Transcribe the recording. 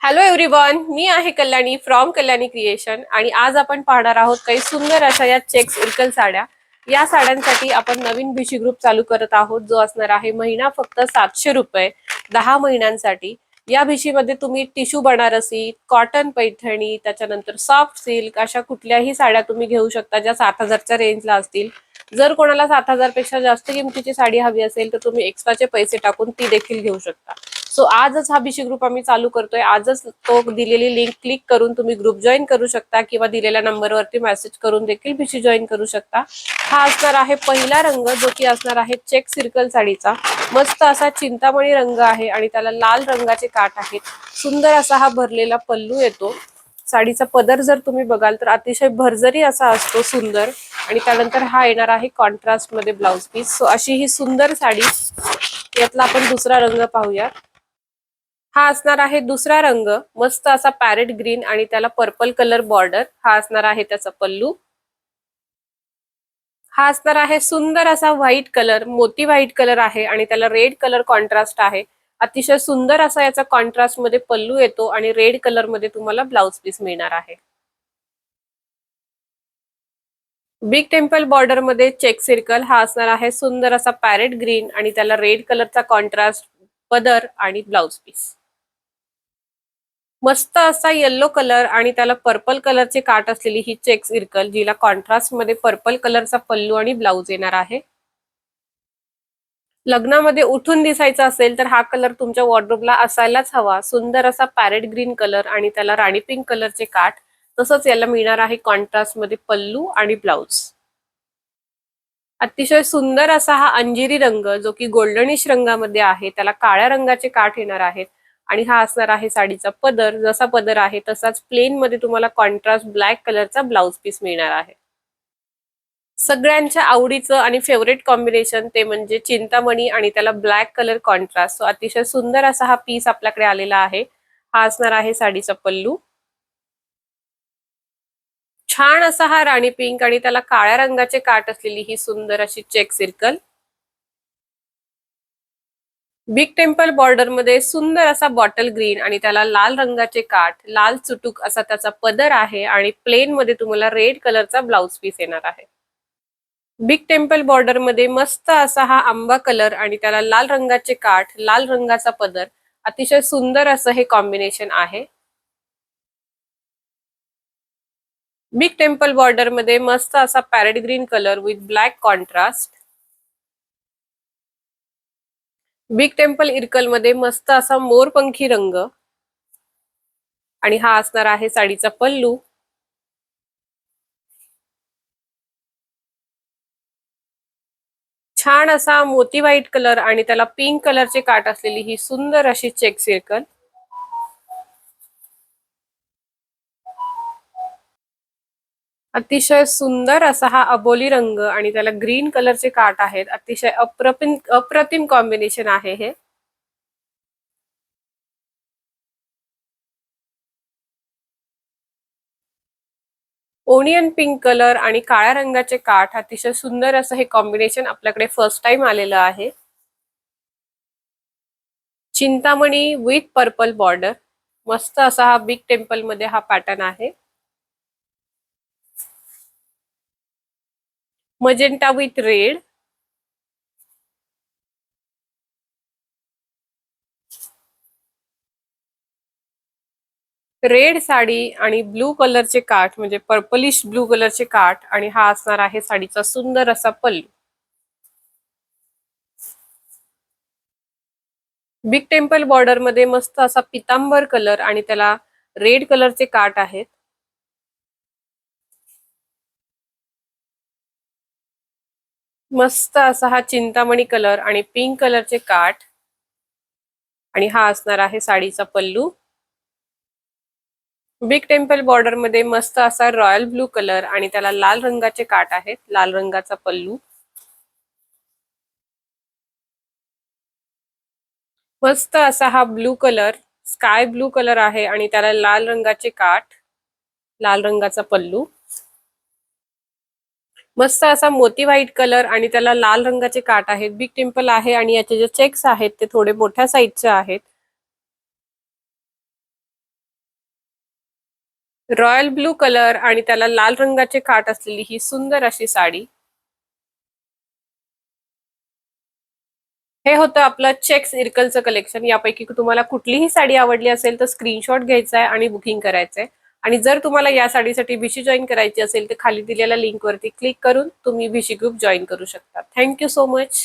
Hello everyone, मी आहे Kalyani from Kalyani creation आणि आज आपण पाहणार आहोत काही सुंदर अशा या चेक्स इरकल साड्या. या साड्यांसाठी आपण नवीन भिशी ग्रुप चालू करत आहोत जो असणार आहे महिना फक्त 700 रुपये 10 महिन्यांसाठी. या भिशीमध्ये तुम्ही टिश्यू बनारसी, कॉटन पैठणी, त्याच्यानंतर सॉफ्ट सिल्क अशा कुठल्याही साड्या तुम्ही घेऊ शकता ज्या 7,000च्या रेंजला असतील. जर कोणाला 7,000 पेक्षा जास्त किमतीची साडी हवी असेल तर तुम्ही एक्स्ट्राचे पैसे टाकून ती देखील घेऊ शकता. सो आजच हा भिशी ग्रुप आम्ही चालू करतोय. आजच तो दिलेली लिंक क्लिक करून तुम्ही ग्रुप जॉईन करू शकता किंवा दिलेल्या नंबरवरती मेसेज करून देखील भिशी जॉईन करू शकता. हा असणार आहे पहिला रंग जो की असणार आहे चेक सर्कल साडीचा. मस्त असा चिंतामणी रंग आहे आणि त्याला लाल रंगाचे काठ आहेत. सुंदर असा हा भरलेला पल्लू येतो. साडीचा पदर जर तुम्ही बघाल तर अतिशय भरजरी असा असतो सुंदर आणि त्यानंतर हा येणार आहे कॉन्ट्रास्ट मध्ये ब्लाउज पीस. सो अशी ही सुंदर साडी. यातला आपण दुसरा रंग पाहूया. हा असणार आहे दुसरा रंग. मस्त असा पॅरेट ग्रीन आणि त्याला पर्पल कलर बॉर्डर. हा असणार आहे त्याचा पल्लू. हा असणार आहे सुंदर असा व्हाईट कलर, मोती व्हाईट कलर आहे आणि त्याला रेड कलर कॉन्ट्रास्ट आहे. अतिशय सुंदर असा याचा कॉन्ट्रास्ट मध्ये पल्लू येतो आणि रेड कलर मध्ये तुम्हाला ब्लाउज पीस मिळणार आहे. बिग टेम्पल बॉर्डर मध्ये चेक सर्कल. हा असणार आहे सुंदर असा पॅरेट ग्रीन आणि त्याला रेड कलरचा कॉन्ट्रास्ट पदर आणि ब्लाउज पीस. मस्त असा येल्लो कलर आणि त्याला पर्पल कलरचे काठ असलेली ही चेक सर्कल जिला कॉन्ट्रास्ट मध्ये पर्पल कलरचा पल्लू आणि ब्लाउज येणार आहे. लग्नामध्ये उठून दिसायचा असेल तर हा कलर तुमच्या वॉर्डरोबला असायलाच हवा. सुंदर असा पॅरेट ग्रीन कलर आणि त्याला राणी पिंक कलरचे काठ. तसंच याला मिळणार आहे कॉन्ट्रास्ट मध्ये पल्लू आणि ब्लाउज. अतिशय सुंदर असा हा अंजिरी रंग जो की गोल्डनिश रंगामध्ये आहे. त्याला काळ्या रंगाचे काठ येणार आहेत आणि हा असणार आहे साडीचा पदर. जसा पदर आहे तसाच प्लेन मध्ये तुम्हाला कॉन्ट्रास्ट ब्लॅक कलरचा ब्लाउज पीस मिळणार आहे. सगळ्यांच्या आवडीचं आणि फेवरेट कॉम्बिनेशन ते म्हणजे चिंतामणी आणि त्याला ब्लॅक कलर कॉन्ट्रास्ट. सो अतिशय सुंदर असा हा पीस आपल्याकडे आलेला आहे. हा असणार आहे साडीचा पल्लू. छान असा हा राणी पिंक आणि त्याला काळ्या रंगाचे काठ असलेली ही सुंदर अशी check circle. Big temple border मध्ये सुंदर असा बॉटल ग्रीन आणि त्याला लाल रंगाचे काठ, लाल चुटूक असा त्याचा पदर आहे आणि प्लेन मध्ये तुम्हाला रेड कलरचा ब्लाउज पीस येणार आहे. बिग टेम्पल बॉर्डर मध्ये मस्त असा हा आंबा कलर आणि त्याला लाल रंगाचे काठ, लाल रंगाचा पदर. अतिशय सुंदर असं हे कॉम्बिनेशन आहे. बिग टेम्पल बॉर्डर मध्ये मस्त असा parrot green colour with black contrast. Big temple Irkal मध्ये मस्त असा मोरपंखी रंग आणि हा असणार आहे साडीचा पल्लू. छान असा मोती व्हाईट कलर आणि त्याला पिंक कलरचे काठ असलेली ही सुंदर अशी चेक सर्कल. अतिशय सुंदर असा हा अबोली रंग आणि त्याला ग्रीन कलरचे काठ आहेत. अतिशय अप्रतिम कॉम्बिनेशन आहे हे. ओनियन पिंक कलर आणि काळ्या रंगाचे काठ. अतिशय सुंदर असं हे कॉम्बिनेशन आपल्याकडे फर्स्ट टाइम आलेलं आहे. Chintamani with purple border. मस्त असा हा बिग टेम्पल मध्ये हा पॅटर्न आहे. Magenta with red. Red sari आणि ब्लू कलरचे काठ म्हणजे पर्पलिश ब्लू कलरचे काठ आणि हा असणार आहे साडीचा सुंदर असा पल्लू. बिग टेम्पल बॉर्डर मध्ये मस्त असा पितांबर कलर आणि त्याला रेड कलरचे काठ आहेत. मस्त असा हा चिंतामणी कलर आणि पिंक कलरचे काठ आणि हा असणार आहे साडीचा पल्लू. बिग टेम्पल बॉर्डर मध्ये मस्त असा रॉयल ब्लू कलर आणि त्याला लाल रंगाचे काठ आहेत. लाल रंगाचा पल्लू. मस्त असा हा blue colour, sky blue colour आहे आणि त्याला लाल रंगाचे काठ, लाल रंगाचा पल्लू. मस्त असा मोती व्हाईट कलर आणि त्याला लाल रंगाचे काठ आहेत. बिग टेम्पल आहे आणि याचे जे चेक्स आहेत ते थोडे मोठ्या साईजचे आहेत. रॉयल ब्लू कलर आणि त्याला लाल रंगाचे काठ असलेली ही सुंदर अशी साडी. हे होतं आपलं चेक्स इरकलचं कलेक्शन. यापैकी तुम्हाला कुठलीही साडी आवडली असेल तर स्क्रीनशॉट घ्यायचा आहे आणि बुकिंग करायचंय. आणि जर तुम्हाला या साडीसाठी भिशी जॉईन करायची असेल तर खाली दिलेल्या लिंकवरती क्लिक करून तुम्ही भिशी ग्रुप जॉईन करू शकता. Thank you so much.